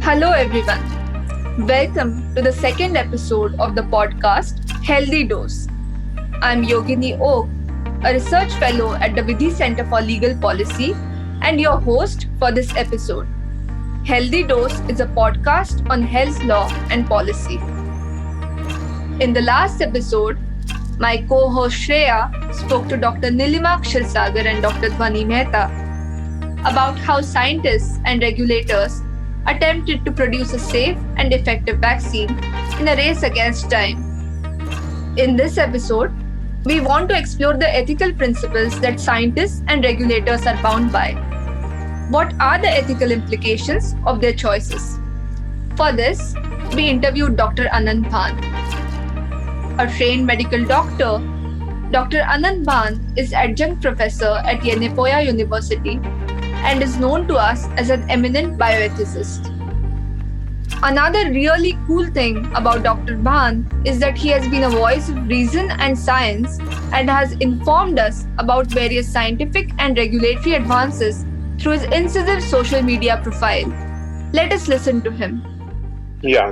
Hello, everyone. Welcome to the second episode of the podcast Healthy Dose. I'm Yogini Oak, a research fellow at the Vidhi Center for Legal Policy, and your host for this episode. Healthy Dose is a podcast on health law and policy. In the last episode, my co-host Shreya spoke to Dr. Nilima Kshirsagar and Dr. Dhwani Mehta about how scientists and regulators attempted to produce a safe and effective vaccine in a race against time. In this episode, we want to explore the ethical principles that scientists and regulators are bound by. What are the ethical implications of their choices? For this, we interviewed Dr. Anant Bhan. A trained medical doctor, Dr. Anant Bhan is Adjunct Professor at Yenepoya University and is known to us as an eminent bioethicist. Another really cool thing about Dr. Bhan is that he has been a voice of reason and science and has informed us about various scientific and regulatory advances through his incisive social media profile. Let us listen to him. Yeah,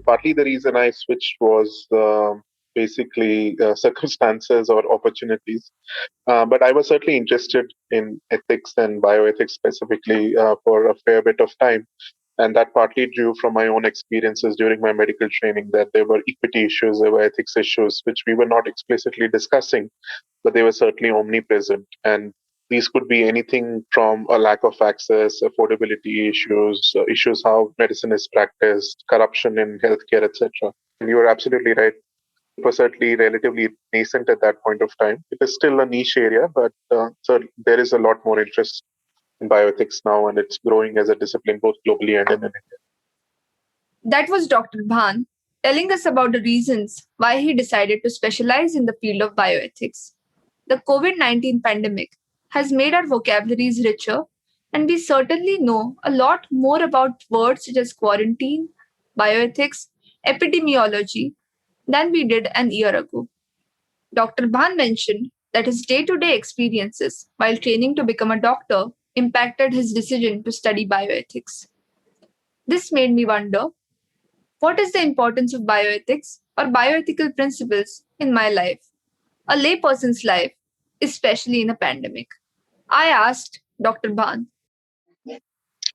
partly the reason I switched was basically circumstances or opportunities. But I was certainly interested in ethics and bioethics specifically for a fair bit of time. And that partly drew from my own experiences during my medical training that there were equity issues, there were ethics issues, which we were not explicitly discussing, but they were certainly omnipresent. And these could be anything from a lack of access, affordability issues, issues how medicine is practiced, corruption in healthcare, etc. And you are absolutely right. It was certainly relatively nascent at that point of time. It is still a niche area, but so there is a lot more interest in bioethics now, and it's growing as a discipline both globally and in India. That was Dr. Bhan telling us about the reasons why he decided to specialize in the field of bioethics. The COVID-19 pandemic has made our vocabularies richer, and we certainly know a lot more about words such as quarantine, bioethics, epidemiology than we did an year ago. Dr. Bhan mentioned that his day to day experiences while training to become a doctor impacted his decision to study bioethics. This made me wonder, what is the importance of bioethics or bioethical principles in my life, a layperson's life, especially in a pandemic? I asked Dr. Bhan.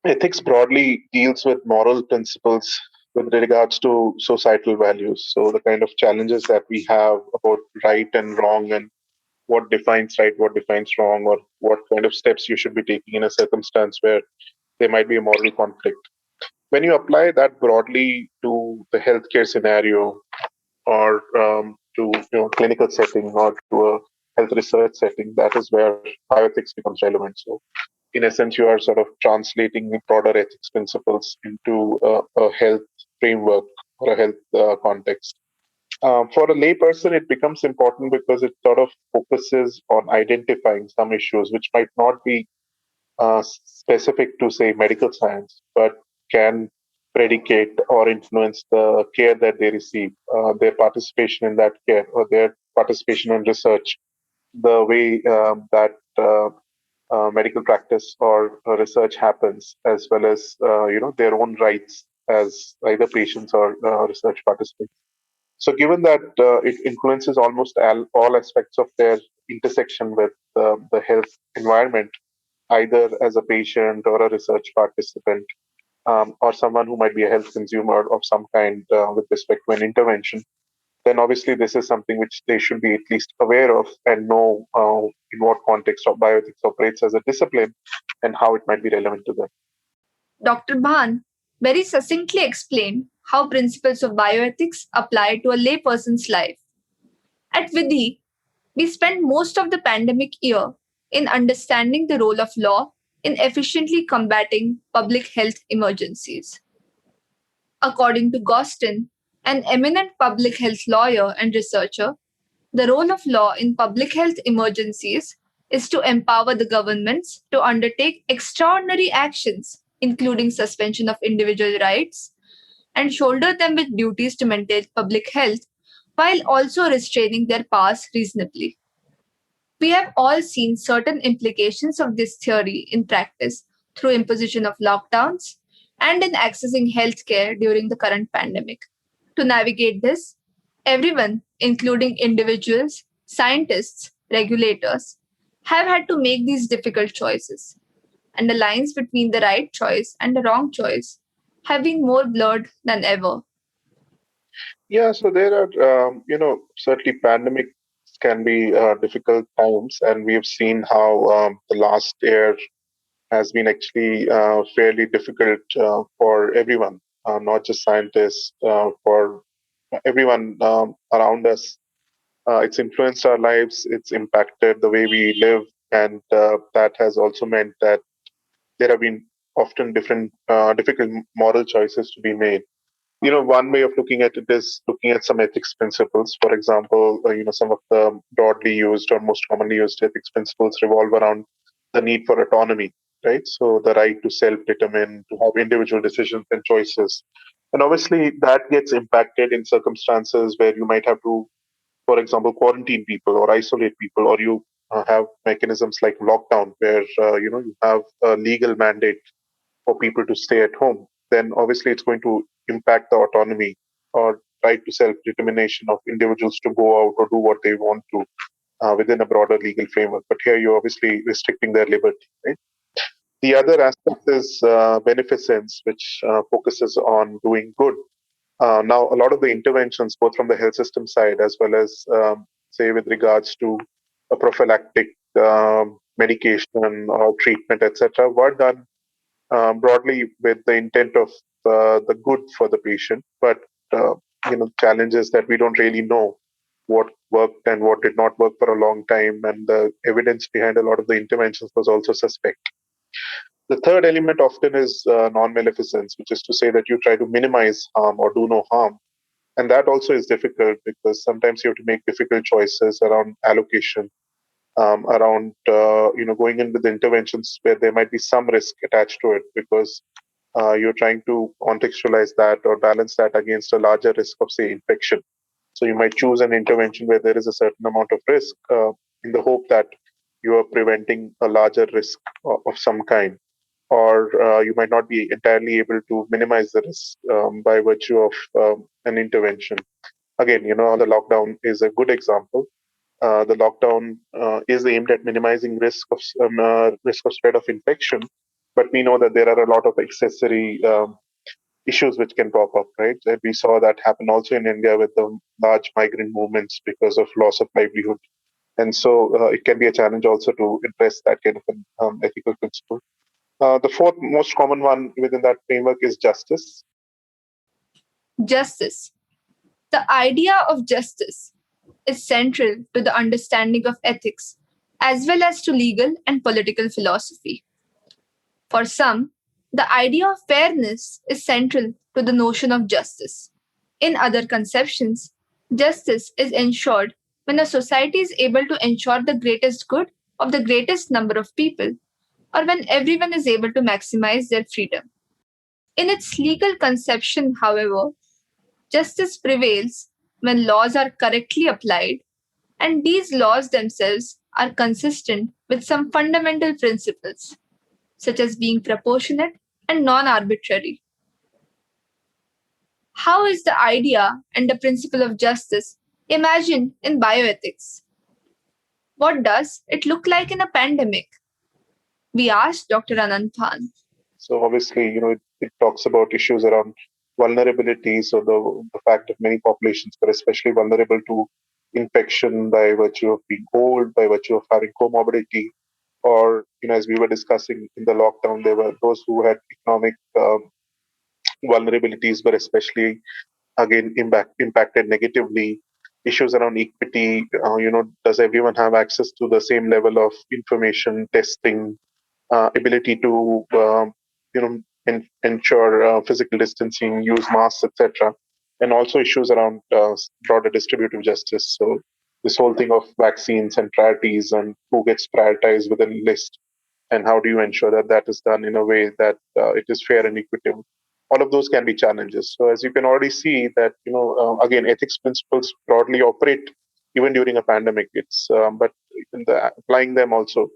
Ethics broadly deals with moral principles with regards to societal values. So, the kind of challenges that we have about right and wrong, and what defines right, what defines wrong, or what kind of steps you should be taking in a circumstance where there might be a moral conflict. When you apply that broadly to the healthcare scenario or to clinical setting or to a health research setting, that is where bioethics becomes relevant. So, in essence, you are sort of translating the broader ethics principles into a health framework or a health context. For a layperson, it becomes important because it sort of focuses on identifying some issues which might not be specific to, say, medical science, but can predicate or influence the care that they receive, their participation in that care, or their participation in research, the way that medical practice or research happens, as well as their own rights as either patients or research participants. So, given that it influences almost all aspects of their intersection with the health environment, either as a patient or a research participant, or someone who might be a health consumer of some kind with respect to an intervention, then obviously this is something which they should be at least aware of and know in what context of bioethics operates as a discipline and how it might be relevant to them. Dr. Bhan very succinctly explained how principles of bioethics apply to a layperson's life. At Vidhi, we spent most of the pandemic year in understanding the role of law in efficiently combating public health emergencies. According to Gostin, an eminent public health lawyer and researcher, the role of law in public health emergencies is to empower the governments to undertake extraordinary actions, including suspension of individual rights, and shoulder them with duties to maintain public health while also restraining their powers reasonably. We have all seen certain implications of this theory in practice through imposition of lockdowns, and in accessing healthcare during the current pandemic. To navigate this, everyone, including individuals, scientists, regulators, have had to make these difficult choices, and the lines between the right choice and the wrong choice have been more blurred than ever. Yeah, so there are, certainly pandemics can be difficult times, and we have seen how the last year has been actually fairly difficult for everyone, not just scientists, for everyone around us. It's influenced our lives, it's impacted the way we live, and that has also meant that there have been often different difficult moral choices to be made. One way of looking at it is looking at some ethics principles. For example, some of the broadly used or most commonly used ethics principles revolve around the need for autonomy, right? So the right to self-determine, to have individual decisions and choices. And obviously that gets impacted in circumstances where you might have to, for example, quarantine people or isolate people, or you have mechanisms like lockdown where, you have a legal mandate for people to stay at home, then obviously it's going to impact the autonomy or right to self determination of individuals to go out or do what they want to within a broader legal framework. But here you're obviously restricting their liberty. Right? The other aspect is beneficence, which focuses on doing good. Now, a lot of the interventions, both from the health system side as well as, say, with regards to a prophylactic medication or treatment, etc., were done broadly with the intent of the good for the patient, but uh, challenges that we don't really know what worked and what did not work for a long time, and the evidence behind a lot of the interventions was also suspect. The third element often is non-maleficence, which is to say that you try to minimize harm or do no harm, and that also is difficult because sometimes you have to make difficult choices around allocation, around going in with interventions where there might be some risk attached to it because you're trying to contextualize that or balance that against a larger risk of, say, infection. So you might choose an intervention where there is a certain amount of risk in the hope that you are preventing a larger risk of some kind. Or you might not be entirely able to minimize the risk by virtue of an intervention. Again, the lockdown is a good example. The lockdown is aimed at minimizing risk of spread of infection, but we know that there are a lot of accessory issues which can pop up, right? And we saw that happen also in India with the large migrant movements because of loss of livelihood, and so it can be a challenge also to address that kind of an ethical principle. The fourth most common one within that framework is justice. Justice. The idea of justice is central to the understanding of ethics as well as to legal and political philosophy. For some, the idea of fairness is central to the notion of justice. In other conceptions, justice is ensured when a society is able to ensure the greatest good of the greatest number of people, or when everyone is able to maximize their freedom. In its legal conception, however, justice prevails when laws are correctly applied and these laws themselves are consistent with some fundamental principles, such as being proportionate and non arbitrary. How is the idea and the principle of justice imagined in bioethics? What does it look like in a pandemic? We asked Dr. Anant Bhan. So obviously, it talks about issues around vulnerability. So the fact that many populations were especially vulnerable to infection by virtue of being old, by virtue of having comorbidity, or as we were discussing in the lockdown, there were those who had economic vulnerabilities, were especially again impacted negatively. Issues around equity, does everyone have access to the same level of information, testing, ability to ensure physical distancing, use masks, etc., and also issues around broader distributive justice. So this whole thing of vaccines and priorities and who gets prioritized within a list, and how do you ensure that that is done in a way that it is fair and equitable. All of those can be challenges. So as you can already see that again, ethics principles broadly operate even during a pandemic. It's but applying them also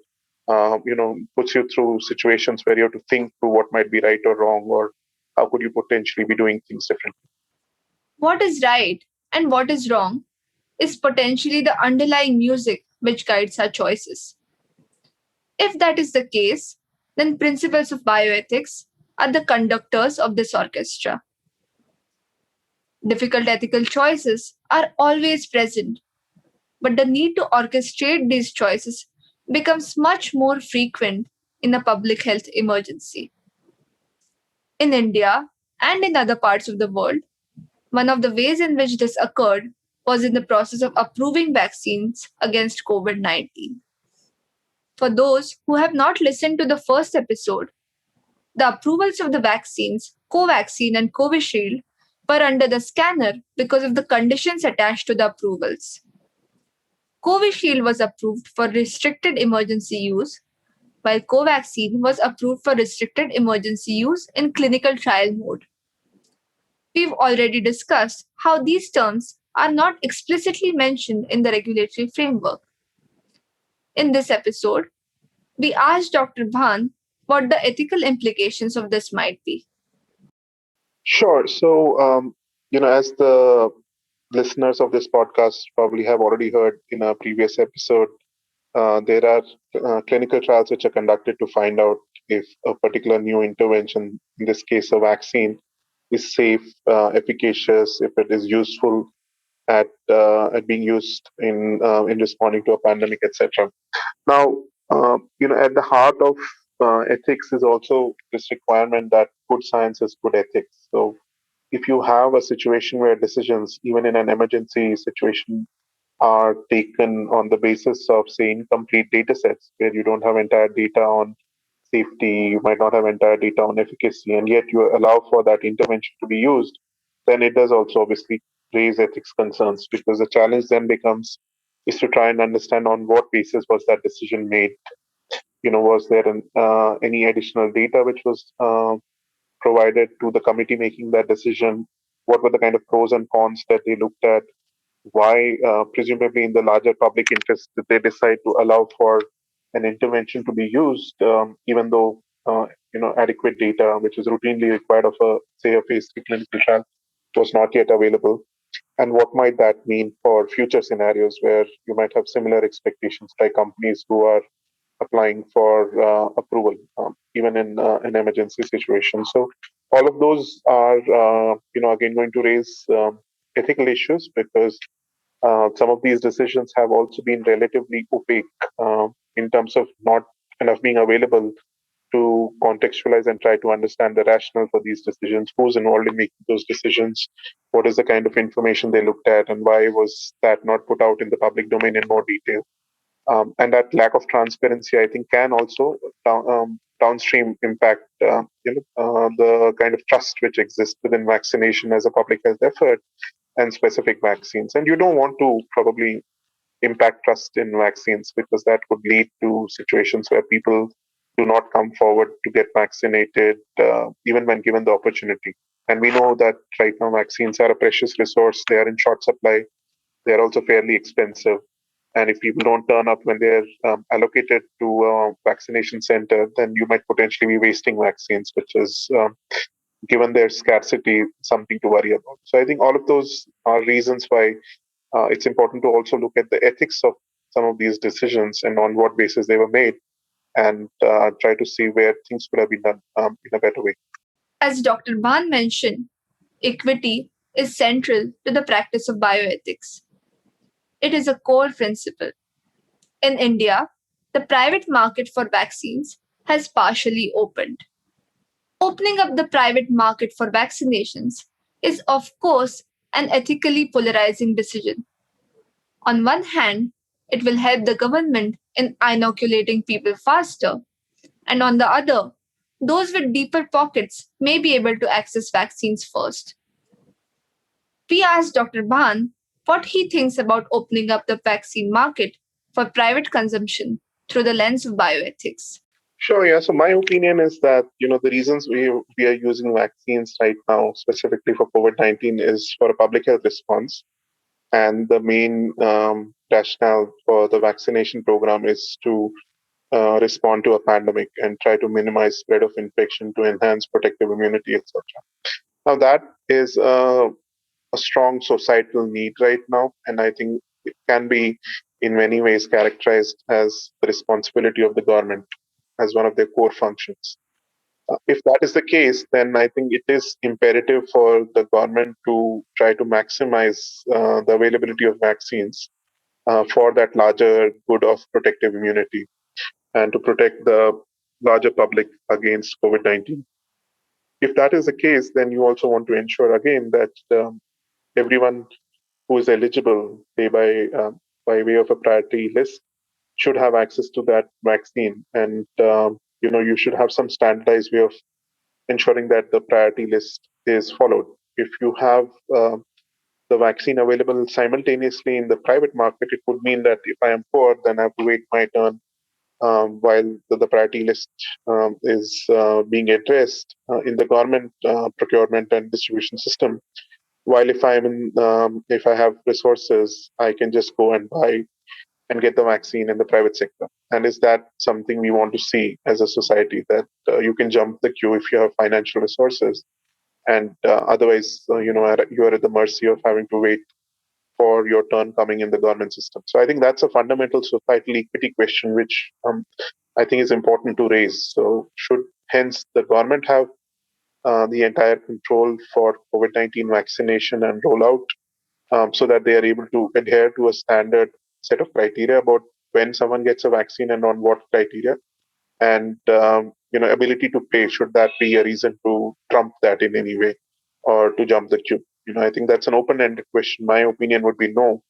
puts you through situations where you have to think through what might be right or wrong, or how could you potentially be doing things differently? What is right and what is wrong is potentially the underlying music which guides our choices. If that is the case, then principles of bioethics are the conductors of this orchestra. Difficult ethical choices are always present, but the need to orchestrate these choices becomes much more frequent in a public health emergency. In India and in other parts of the world, one of the ways in which this occurred was in the process of approving vaccines against COVID 19. For those who have not listened to the first episode, the approvals of the vaccines, Covaxin and Covishield, were under the scanner because of the conditions attached to the approvals. Covishield was approved for restricted emergency use, while Covaxin was approved for restricted emergency use in clinical trial mode. We've already discussed how these terms are not explicitly mentioned in the regulatory framework. In this episode, we asked Dr. Bhan what the ethical implications of this might be. Sure. So, as the listeners of this podcast probably have already heard in a previous episode, there are clinical trials which are conducted to find out if a particular new intervention, in this case a vaccine, is safe, efficacious, if it is useful at being used in responding to a pandemic, etc. Now, at the heart of ethics is also this requirement that good science is good ethics. So, if you have a situation where decisions, even in an emergency situation, are taken on the basis of, say, incomplete data sets where you don't have entire data on safety, you might not have entire data on efficacy, and yet you allow for that intervention to be used, then it does also obviously raise ethics concerns because the challenge then becomes is to try and understand on what basis was that decision made. Was there any additional data which was provided to the committee making that decision? What were the kind of pros and cons that they looked at? Why, presumably in the larger public interest, did they decide to allow for an intervention to be used, even though adequate data, which is routinely required of a say a phase 3 clinical trial, was not yet available? And what might that mean for future scenarios where you might have similar expectations by companies who are applying for approval, even in an emergency situation? So all of those are, again going to raise ethical issues because some of these decisions have also been relatively opaque in terms of not kind of being available to contextualize and try to understand the rationale for these decisions, who's involved in making those decisions, what is the kind of information they looked at, and why was that not put out in the public domain in more detail. And that lack of transparency, I think, can also downstream impact the kind of trust which exists within vaccination as a public health effort and specific vaccines. And you don't want to probably impact trust in vaccines because that could lead to situations where people do not come forward to get vaccinated, even when given the opportunity. And we know that right now vaccines are a precious resource. They are in short supply. They are also fairly expensive. And if people don't turn up when they're allocated to a vaccination center, then you might potentially be wasting vaccines, which is, given their scarcity, something to worry about. So I think all of those are reasons why it's important to also look at the ethics of some of these decisions and on what basis they were made, and try to see where things could have been done in a better way. As Dr. Bhan mentioned, equity is central to the practice of bioethics. It is a core principle. In India, the private market for vaccines has partially opened. Opening up the private market for vaccinations is, of course, an ethically polarizing decision. On one hand, it will help the government in inoculating people faster, and on the other, those with deeper pockets may be able to access vaccines first. We asked Dr. Bhan what he thinks about opening up the vaccine market for private consumption through the lens of bioethics. Sure, yeah. So my opinion is that the reasons we are using vaccines right now, specifically for COVID-19, is for a public health response, and the main rationale for the vaccination program is to respond to a pandemic and try to minimize spread of infection to enhance protective immunity, etc. Now that is a strong societal need right now, and I think it can be in many ways characterized as the responsibility of the government as one of their core functions. If that is the case, then I think it is imperative for the government to try to maximize the availability of vaccines for that larger good of protective immunity and to protect the larger public against COVID 19. If that is the case, then you also want to ensure again that everyone who is eligible, say by way of a priority list, should have access to that vaccine, and you should have some standardized way of ensuring that the priority list is followed. If you have the vaccine available simultaneously in the private market, it would mean that if I am poor, then I have to wait my turn while the priority list is being addressed in the government procurement and distribution system. While if I have resources, I can just go and buy and get the vaccine in the private sector. And is that something we want to see as a society, that you can jump the queue if you have financial resources, and otherwise, you are at the mercy of having to wait for your turn coming in the government system. So I think that's a fundamental societal equity question, which I think is important to raise. So should hence the government have the entire control for COVID-19 vaccination and rollout, so that they are able to adhere to a standard set of criteria about when someone gets a vaccine and on what criteria, and ability to pay, should that be a reason to trump that in any way or to jump the queue? I think that's an open-ended question. My opinion would be no,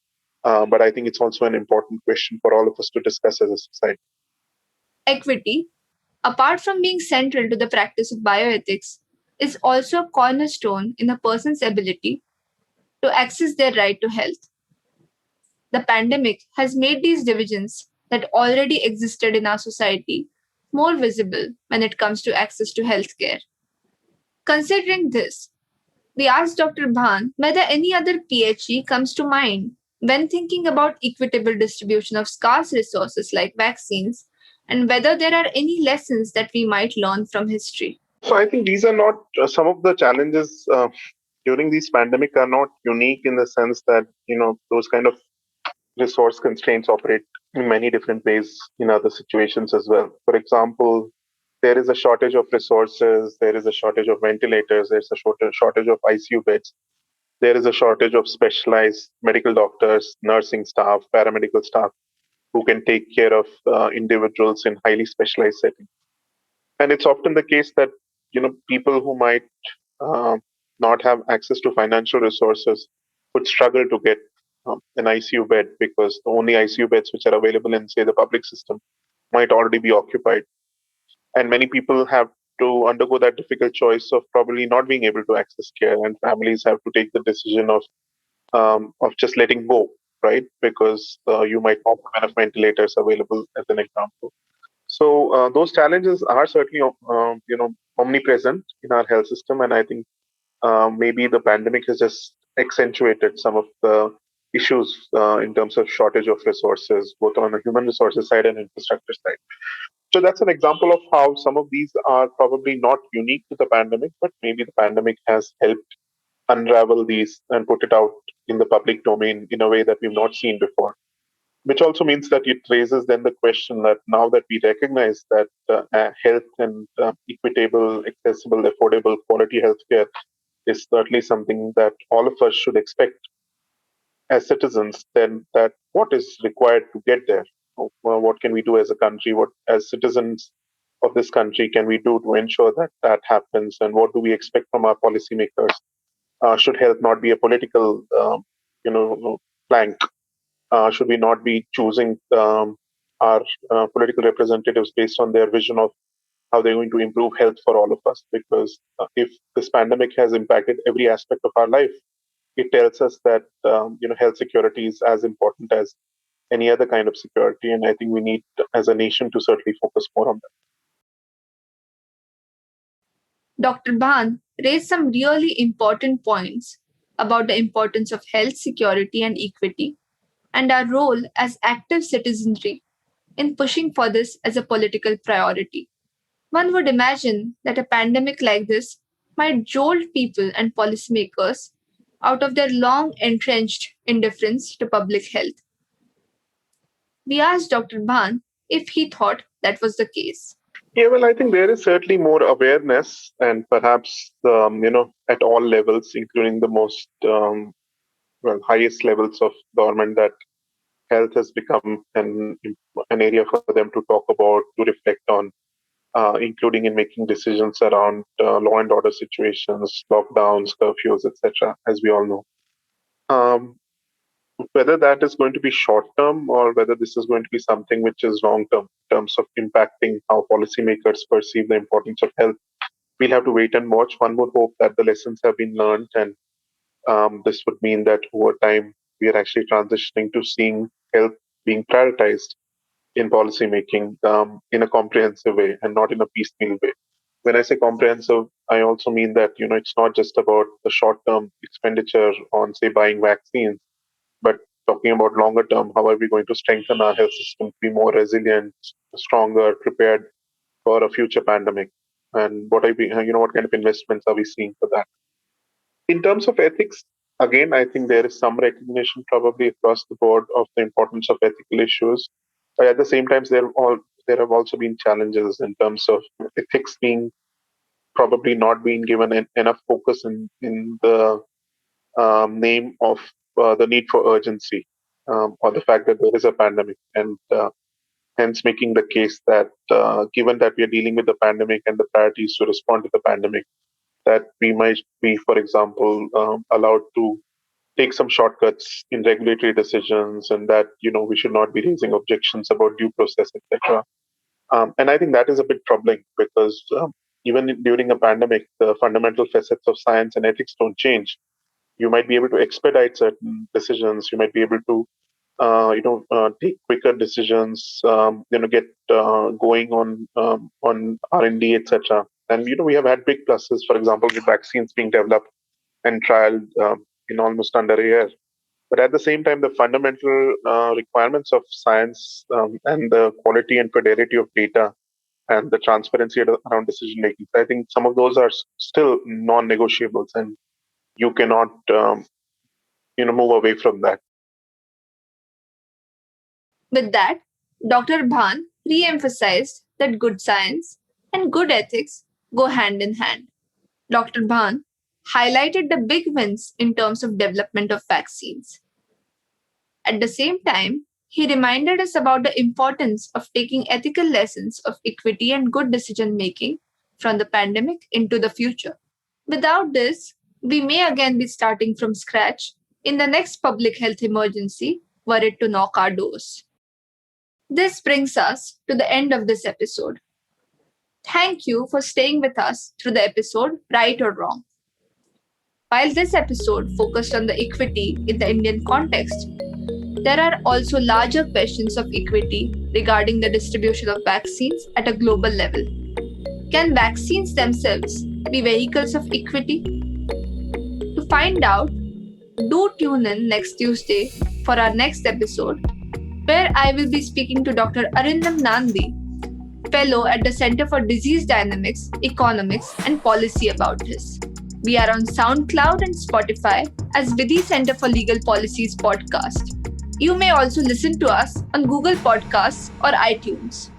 but I think it's also an important question for all of us to discuss as a society. Equity, apart from being central to the practice of bioethics, is also a cornerstone in a person's ability to access their right to health. The pandemic has made these divisions that already existed in our society more visible when it comes to access to healthcare. Considering this, we asked Dr. Bhan whether any other PhD comes to mind when thinking about equitable distribution of scarce resources like vaccines, and whether there are any lessons that we might learn from history. So I think these are not some of the challenges during these pandemic are not unique in the sense that those kind of resource constraints operate in many different ways in other situations as well. For example, there is a shortage of resources, there is a shortage of ventilators, there's a shortage of ICU beds, there is a shortage of specialized medical doctors, nursing staff, paramedical staff who can take care of individuals in highly specialized settings. And it's often the case that people who might uh, not have access to financial resources would struggle to get an ICU bed, because the only ICU beds which are available in, say, the public system might already be occupied. And many people have to undergo that difficult choice of probably not being able to access care, and families have to take the decision of just letting go, right? Because you might not have enough ventilators available, as an example. So those challenges are certainly omnipresent in our health system, and I think maybe the pandemic has just accentuated some of the issues in terms of shortage of resources, both on the human resources side and infrastructure side. So that's an example of how some of these are probably not unique to the pandemic, but maybe the pandemic has helped unravel these and put it out in the public domain in a way that we've not seen before. Which also means that it raises then the question that now that we recognize that health and equitable, accessible, affordable, quality healthcare is certainly something that all of us should expect as citizens, then that what is required to get there? Well, what can we do as a country? What, as citizens of this country, can we do to ensure that that happens? And what do we expect from our policymakers? Should health not be a political, plank? Should we not be choosing our political representatives based on their vision of how they're going to improve health for all of us? Because if this pandemic has impacted every aspect of our life, it tells us that health security is as important as any other kind of security, and I think we need, as a nation, to certainly focus more on that. Dr. Bhan raised some really important points about the importance of health security and equity, and our role as active citizenry in pushing for this as a political priority. One would imagine that a pandemic like this might jolt people and policymakers out of their long entrenched indifference to public health. We asked Dr. Bhan if he thought that was the case. Yeah, well, I think there is certainly more awareness, and perhaps at all levels, including the most highest levels of government, that health has become an area for them to talk about, to reflect on, including in making decisions around law and order situations, lockdowns, curfews, etc. As we all know. Um, Whether that is going to be short term or whether this is going to be something which is long term in terms of impacting how policymakers perceive the importance of health, we'll have to wait and watch. One would hope that the lessons have been learned, and this would mean that over time we are actually transitioning to seeing health being prioritized in policymaking in a comprehensive way and not in a piecemeal way. When I say comprehensive, I also mean that it's not just about the short-term expenditure on, say, buying vaccines, but talking about longer term. How are we going to strengthen our health system to be more resilient, stronger, prepared for a future pandemic? And what kind of investments are we seeing for that? In terms of ethics, again, I think there is some recognition probably across the board of the importance of ethical issues. But at the same time, there have also been challenges in terms of ethics being probably not being given enough focus in the name of the need for urgency, or the fact that there is a pandemic, and hence making the case that given that we are dealing with the pandemic and the priorities to respond to the pandemic, that we might be, for example, allowed to take some shortcuts in regulatory decisions, and that we should not be raising objections about due process, etc. And I think that is a bit troubling because even during a pandemic, the fundamental facets of science and ethics don't change. You might be able to expedite certain decisions. You might be able to take quicker decisions. Get going on R&D, etc. And we have had big pluses, for example, with vaccines being developed and trialed in almost under a year. But at the same time, the fundamental requirements of science and the quality and fidelity of data and the transparency around decision making, I think some of those are still non-negotiables, and you cannot move away from that. With that, Dr. Bhan re emphasized that good science and good ethics go hand in hand. Dr. Bhan highlighted the big wins in terms of development of vaccines. At the same time, he reminded us about the importance of taking ethical lessons of equity and good decision making from the pandemic into the future. Without this, we may again be starting from scratch in the next public health emergency were it to knock our doors. This brings us to the end of this episode. Thank you for staying with us through the episode, right or wrong. While this episode focused on the equity in the Indian context, there are also larger questions of equity regarding the distribution of vaccines at a global level. Can vaccines themselves be vehicles of equity? To find out, do tune in next Tuesday for our next episode, where I will be speaking to Dr. Arindam Nandi, fellow at the Center for Disease Dynamics, Economics and Policy about this. We are on SoundCloud and Spotify as Vidhi Center for Legal Policies podcast. You may also listen to us on Google Podcasts or iTunes.